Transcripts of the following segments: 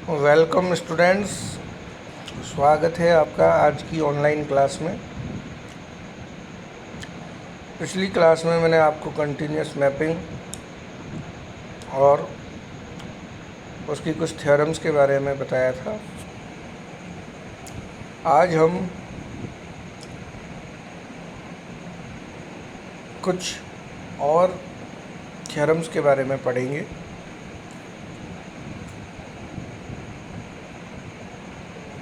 Welcome students, स्वागत है आपका आज की ऑनलाइन क्लास में। पिछली क्लास में मैंने आपको कंटिन्यूस मैपिंग और उसकी कुछ थ्योरम्स के बारे में बताया था। आज हम कुछ और थ्योरम्स के बारे में पढ़ेंगे।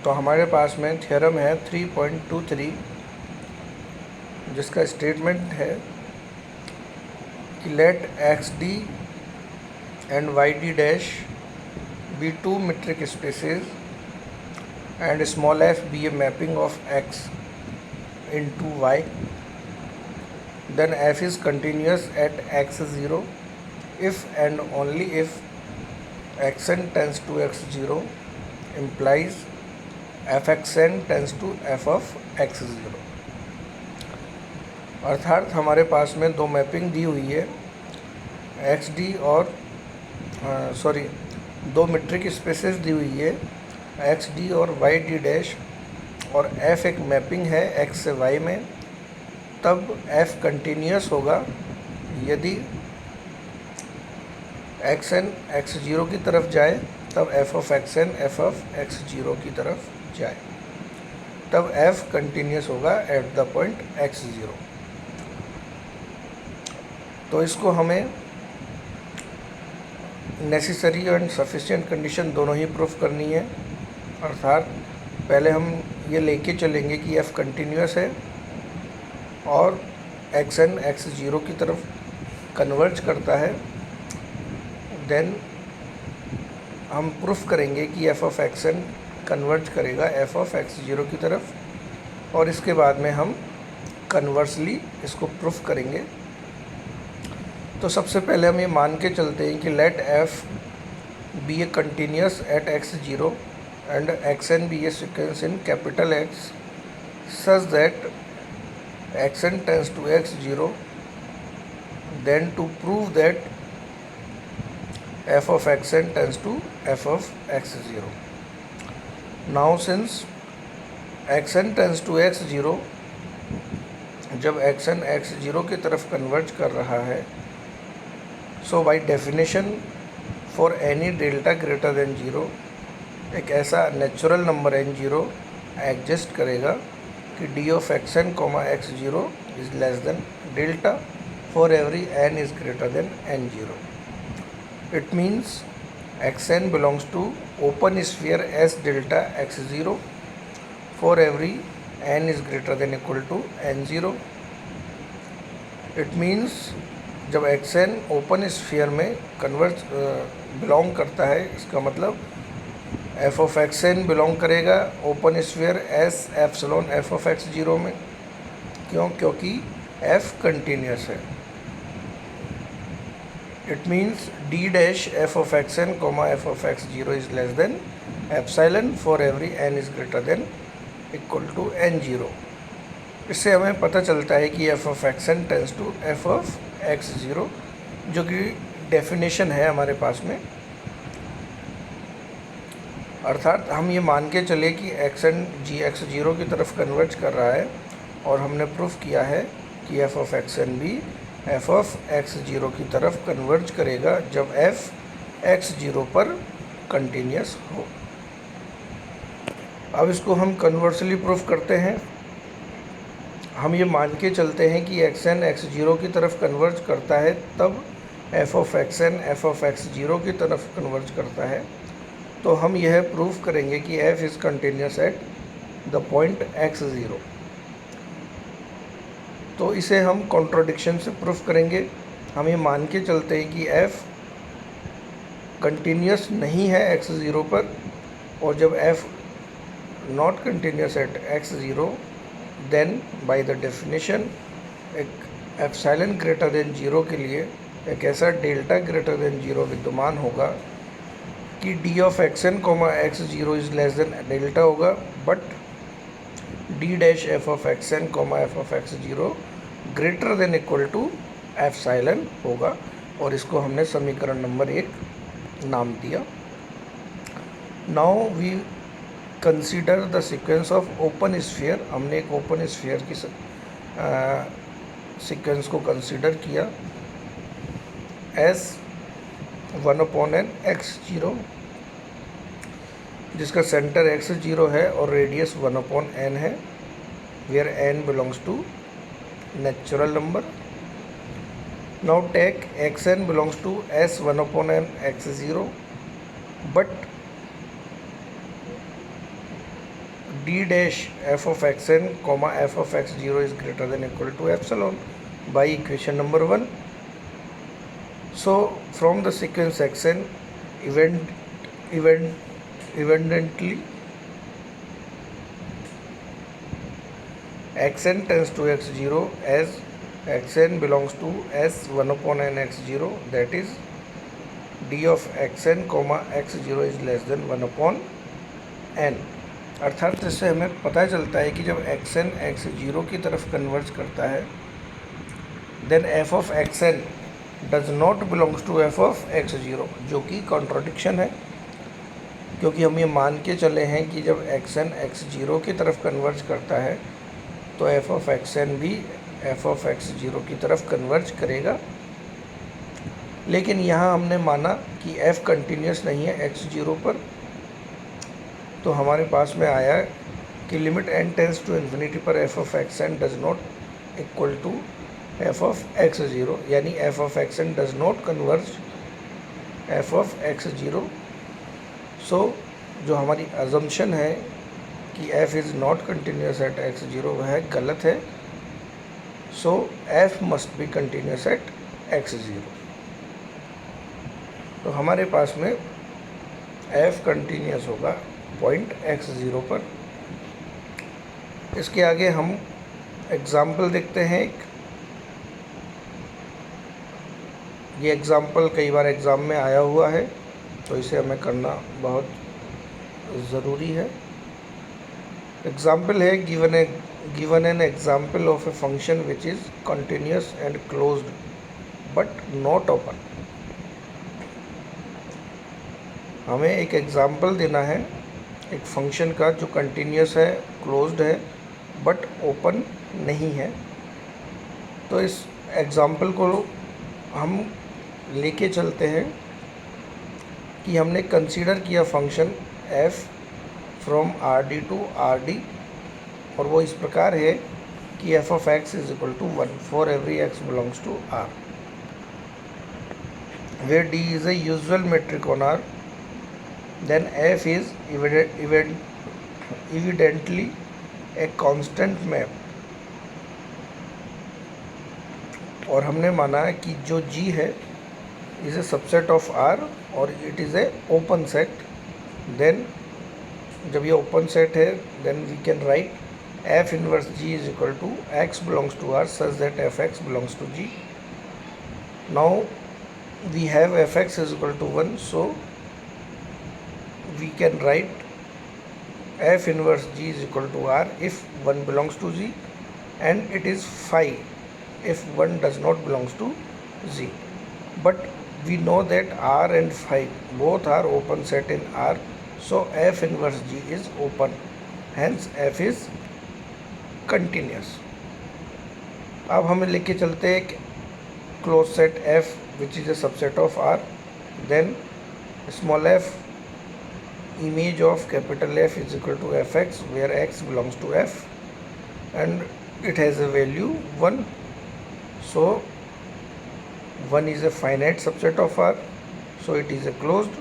तो हमारे पास में थ्योरम है 3.23, जिसका स्टेटमेंट है कि let X D and Y D dash B two metric spaces and small f be a mapping of x into y, then f is continuous at x0 if and only if xn tends to x0 implies fxn tends to f of x0। अर्थात हमारे पास में दो mapping दी हुई है x D और दो metric spaces दी हुई है एक्स डी और वाई डी डैश, और एफ एक मैपिंग है एक्स से वाई में, तब एफ कंटिन्यूस होगा यदि एक्स एन एक्स जीरो की तरफ जाए, तब F of X N F of X zero की तरफ जाए, तब एफ कंटिन्यूस होगा at the point X zero. तो इसको हमें नेसेसरी एंड सफिशिएंट कंडीशन दोनों ही प्रूफ करनी है। अर्थात पहले हम ये लेके चलेंगे कि एफ कंटिन्यूस है और एक्स एन एक्स जीरो की तरफ कन्वर्ज करता है, देन हम प्रूफ करेंगे कि F of X N converge करेगा एफ ऑफ एक्स जीरो की तरफ, और इसके बाद में हम कन्वर्सली इसको प्रूफ करेंगे। तो सबसे पहले हम ये मान के चलते हैं कि let F be a continuous at X zero and xn be a sequence in capital X such that xn tends to x0, then to prove that f of xn tends to f of x0. Now since xn tends to x0, जब xn x0 की तरफ converge कर रहा है, so by definition for any delta greater than 0 एक ऐसा natural number n0 exist करेगा कि D of X N comma X zero is less than delta for every n is greater than n0। It means X N belongs to open sphere S delta X zero for every n is greater than equal to n0। It means जब X N open sphere में converge belong करता है, इसका मतलब F of X N belong करेगा open sphere S epsilon F of X zero में। क्यों? क्योंकि एफ कंटिन्यूस है। It means D dash F of X N comma F of X zero is less than epsilon for every N is greater than equal to N zero. इससे हमें पता चलता है कि F of X N tends to F of X zero, जो कि definition है हमारे पास में। अर्थात हम ये मान के चले कि X N G X zero की तरफ कन्वर्ज कर रहा है, और हमने प्रूफ किया है कि एफ ऑफ एक्स एन भी एफ ऑफ एक्स जीरो की तरफ कन्वर्ज करेगा जब एफ एक्स जीरो पर कंटिन्यूस हो। अब इसको हम कन्वर्सली प्रूफ करते हैं। हम ये मान के चलते हैं कि एक्स एन एक्स जीरो की तरफ कन्वर्ज करता है, तब F of X N F of X zero की तरफ कन्वर्ज करता है। तो हम यह प्रूफ करेंगे कि f is continuous at the point x0। तो इसे हम कॉन्ट्रोडिक्शन से प्रूफ करेंगे। हम ये मान के चलते हैं कि f कंटिन्यूस नहीं है x0 पर, और जब f not continuous at x0, then by the definition एक एप्सिलॉन ग्रेटर देन 0 के लिए एक ऐसा डेल्टा ग्रेटर देन 0 विद्यमान होगा कि D of X N comma X zero is less than delta होगा, but D dash F of X N comma F of X zero greater than equal to epsilon होगा, और इसको हमने समीकरण number 1 नाम दिया। Now we consider the sequence of open sphere. हमने एक ओपन स्फीयर की सीक्वेंस को कंसीडर किया एस 1/n x0, जिसका सेंटर x0 है और रेडियस 1/n है, where n belongs to natural number. Now take xn belongs to s 1/n x0, but d dash f of xn comma f of x0 is greater than equal to epsilon by equation number 1. So from the sequence xn, evidently xn tends to x0 as xn belongs to s 1/n x0, that is d of xn comma x0 is less than 1/n। अर्थात इससे हमें पता चलता है कि जब xn x0 की तरफ कन्वर्ज करता है then f of xn does not belongs to f of x0, जो कि कॉन्ट्रोडिक्शन है, क्योंकि हम ये मान के चले हैं कि जब xn x0 की तरफ कन्वर्ज करता है तो f of xn भी f of x0 की तरफ कन्वर्ज करेगा। लेकिन यहाँ हमने माना कि f कंटिन्यूस नहीं है x0 पर, तो हमारे पास में आया कि limit n tends to infinity पर f of xn does not equal to f of x0, यानी f of xn does not converge f of x0। So जो हमारी अजम्पशन है कि f is not continuous at x0 वह गलत है। So f must be continuous at x0। तो हमारे पास में f कंटिन्यूस होगा पॉइंट x0 पर। इसके आगे हम एग्ज़ाम्पल देखते हैं एक। ये एग्ज़ाम्पल कई बार एग्ज़ाम में आया हुआ है, तो इसे हमें करना बहुत ज़रूरी है। एग्ज़ाम्पल है given an example of a function which is continuous and closed but not open. हमें एक एग्ज़ाम्पल देना है एक फंक्शन का जो कंटिन्यूस है, क्लोज्ड है, बट ओपन नहीं है। तो इस एग्ज़ाम्पल को हम लेके चलते हैं कि हमने कंसीडर किया function f from rd to rd, और वो इस प्रकार है कि f of x is equal to 1 for every x belongs to r, where d is a usual metric on r, then f is evidently a constant map। और हमने माना है कि जो g है is a subset of r और it is a open set. Then जब ये ओपन सेट है then we can write f inverse g is equal to x belongs to r such that F X belongs to g। Now we have F X is equal to 1, so we can write f inverse g is equal to r if 1 belongs to g, and it is phi if 1 does not belongs to g. But we know that r and phi both are open set in r, so f inverse g is open, hence f is continuous। अब हमें लेके चलते हैं close set f which is a subset of r, then small f image of capital F is equal to fx, where x belongs to f and it has a value 1, so 1 is a finite subset of R, so it is a closed,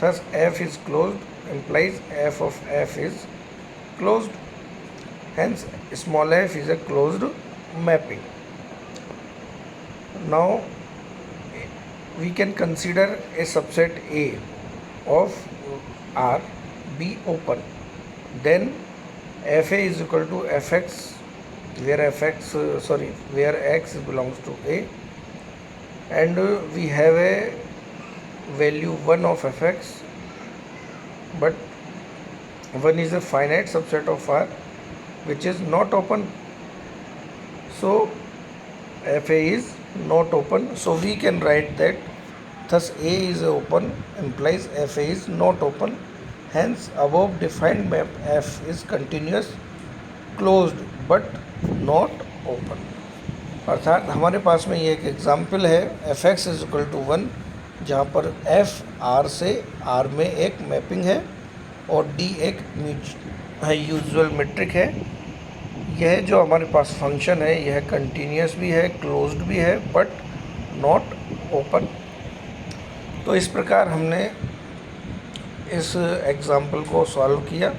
thus f is closed implies f of f is closed, hence small f is a closed mapping. Now we can consider a subset A of R be open, then fa is equal to fx, where x belongs to A, and we have a value 1 of fx, but 1 is a finite subset of R which is not open, so fa is not open, so we can write that thus A is open implies fa is not open, Hence, above defined map F is continuous, closed but not open. अर्थात हमारे पास में ये एक example है F X is equal to 1, जहाँ पर F R से are में एक मैपिंग है और डी एक यूजुअल मेट्रिक है। यह जो हमारे पास फंक्शन है यह कंटिन्यूस भी है, क्लोज्ड भी है, बट नॉट ओपन। तो इस प्रकार हमने इस एग्ज़ाम्पल को सॉल्व किया।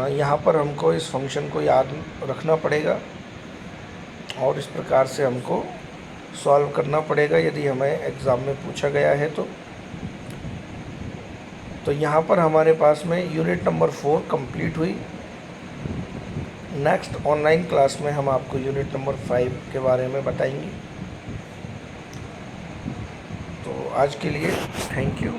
यहाँ पर हमको इस फंक्शन को याद रखना पड़ेगा और इस प्रकार से हमको सॉल्व करना पड़ेगा यदि हमें एग्ज़ाम में पूछा गया है तो यहाँ पर हमारे पास में यूनिट नंबर 4 कंप्लीट हुई। नेक्स्ट ऑनलाइन क्लास में हम आपको यूनिट नंबर 5 के बारे में बताएंगे। तो आज के लिए थैंक यू।